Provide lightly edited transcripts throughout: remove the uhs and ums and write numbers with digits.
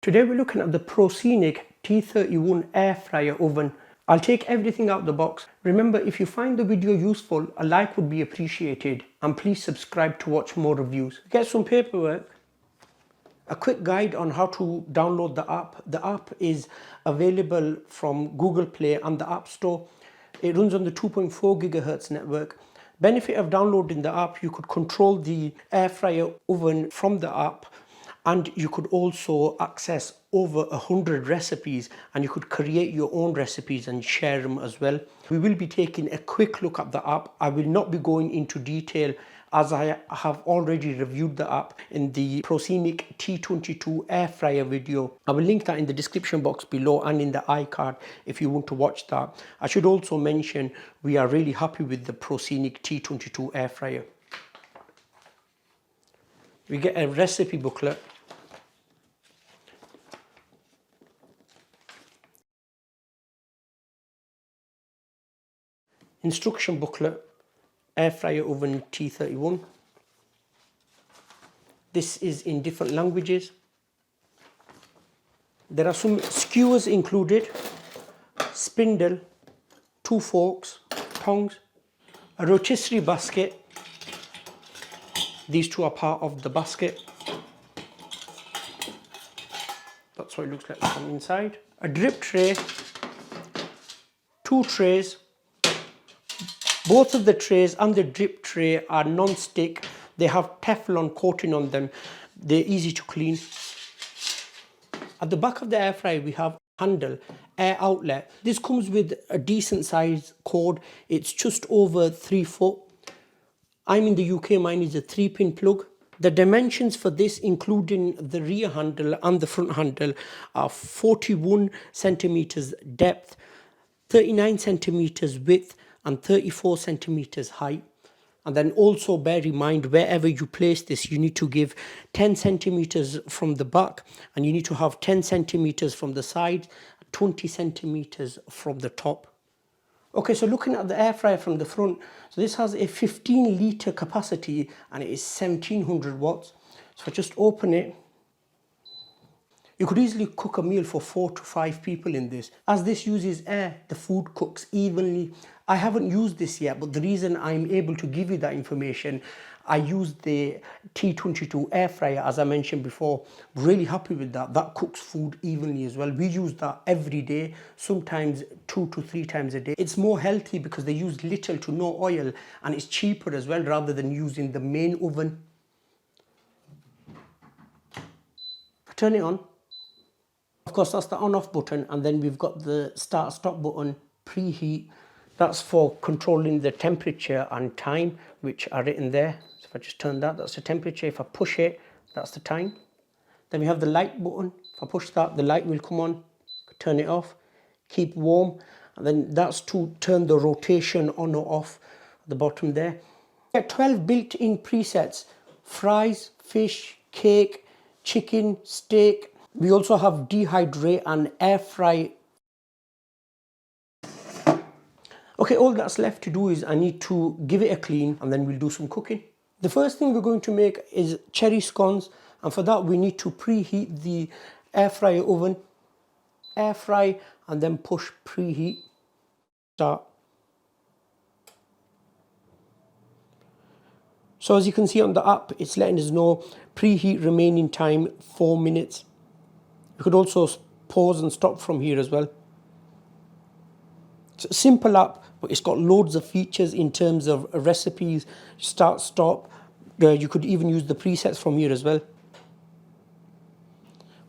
Today we're looking at the Proscenic T31 air fryer oven. I'll take everything out of the box. Remember, if you find the video useful, a like would be appreciated, and please subscribe to watch more reviews. Get some paperwork. A quick guide on how to download the app. The app is available from Google Play and the App Store. It runs on the 2.4 GHz network. Benefit of downloading the app, you could control the air fryer oven from the app, and you could also access over 100 recipes, and you could create your own recipes and share them as well. We will be taking a quick look at the app. I will not be going into detail as I have already reviewed the app in the Proscenic T32 air fryer video. I will link that in the description box below and in the iCard if you want to watch that. I should also mention we are really happy with the Proscenic T22 air fryer. We get a recipe booklet. Instruction booklet, air fryer oven T31. This is in different languages. There are some skewers included, spindle, 2 forks, tongs, a rotisserie basket. These two are part of the basket. That's what it looks like from inside. A drip tray, 2 trays. Both of the trays and the drip tray are non-stick. They have Teflon coating on them. They're easy to clean. At the back of the air fryer we have handle, air outlet. This comes with a decent size cord. It's just over 3 foot. I'm in the UK, mine is a 3-pin plug. The dimensions for this, including the rear handle and the front handle, are 41 centimeters depth, 39 centimeters width, and 34 centimeters height. And then also bear in mind, wherever you place this, you need to give 10 centimeters from the back, and you need to have 10 centimeters from the side, 20 centimeters from the top. Okay, so looking at the air fryer from the front, so this has a 15-litre capacity and it is 1700 watts. So if I just open it, you could easily cook a meal for 4 to 5 people in this. As this uses air, the food cooks evenly. I haven't used this yet, but the reason I'm able to give you that information, I used the T22 air fryer, as I mentioned before. Really happy with that. That cooks food evenly as well. We use that every day, sometimes 2 to 3 times a day. It's more healthy because they use little to no oil, and it's cheaper as well rather than using the main oven. Turn it on. Of course, that's the on-off button, and then we've got the start-stop button, preheat. That's for controlling the temperature and time, which are written there. So if I just turn that, that's the temperature. If I push it, that's the time. Then we have the light button. If I push that, the light will come on. Turn it off, keep warm. And then that's to turn the rotation on or off at the bottom there. We have 12 built-in presets: fries, fish, cake, chicken, steak. We also have dehydrate and air fry. Okay, all that's left to do is I need to give it a clean, and then we'll do some cooking. The first thing we're going to make is cherry scones, and for that we need to preheat the air fryer oven. Air fry and then push preheat. Start. So as you can see on the app, it's letting us know preheat remaining time 4 minutes. You could also pause and stop from here as well. It's a simple app, but it's got loads of features in terms of recipes, start, stop. You could even use the presets from here as well.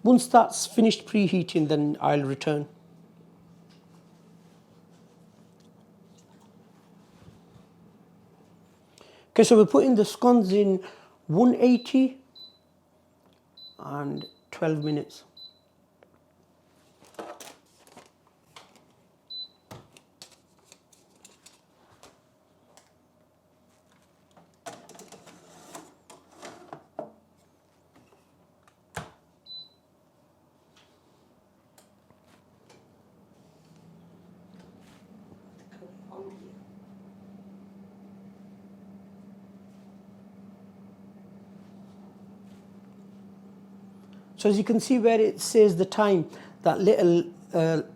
Once that's finished preheating, then I'll return. Okay, so we're putting the scones in 180 and 12 minutes. So as you can see where it says the time, that little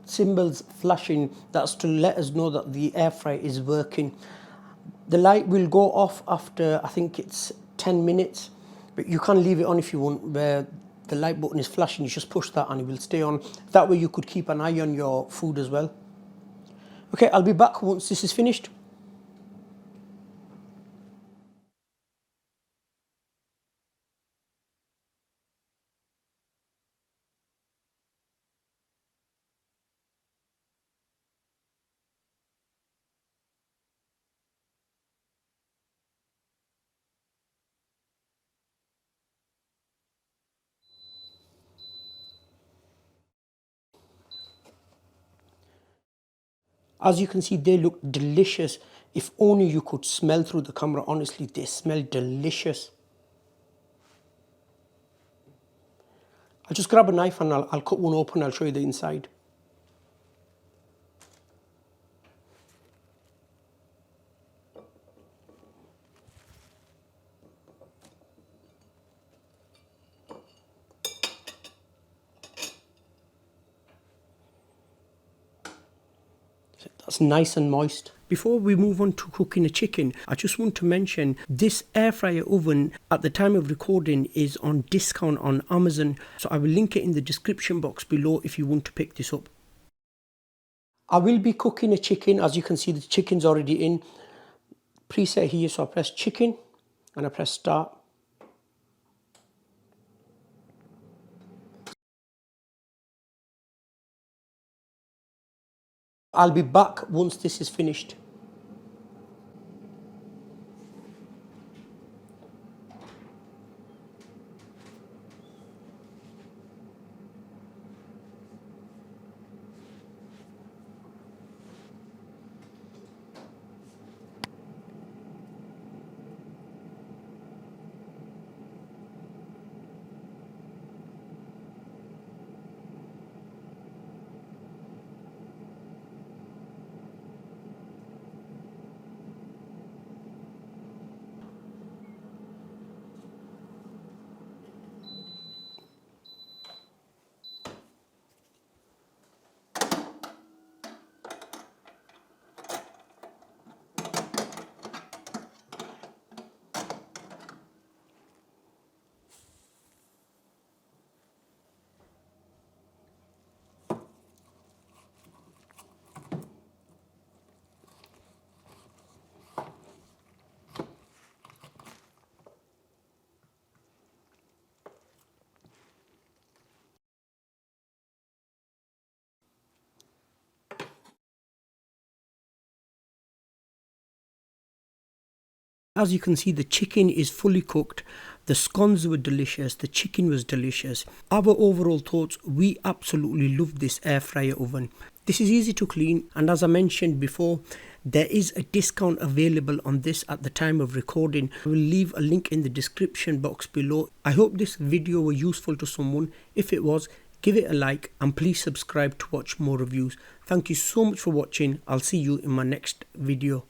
symbol's flashing, that's to let us know that the air fryer is working. The light will go off after, I think it's 10 minutes, but you can leave it on if you want. Where the light button is flashing, you just push that and it will stay on. That way you could keep an eye on your food as well. Okay, I'll be back once this is finished. As you can see, they look delicious. If only you could smell through the camera. Honestly, they smell delicious. I'll just grab a knife and I'll cut one open. I'll show you the inside. That's nice and moist. Before we move on to cooking a chicken, I just want to mention this air fryer oven at the time of recording is on discount on Amazon. So I will link it in the description box below if you want to pick this up. I will be cooking a chicken. As you can see, the chicken's already in. Preset here, so I press chicken and I press start. I'll be back once this is finished. As you can see, the chicken is fully cooked. The scones were delicious. The chicken was delicious. Our overall thoughts, we absolutely love this air fryer oven. This is easy to clean, and as I mentioned before, there is a discount available on this at the time of recording. I will leave a link in the description box below. I hope this video was useful to someone. If it was, give it a like and please subscribe to watch more reviews. Thank you so much for watching. I'll see you in my next video.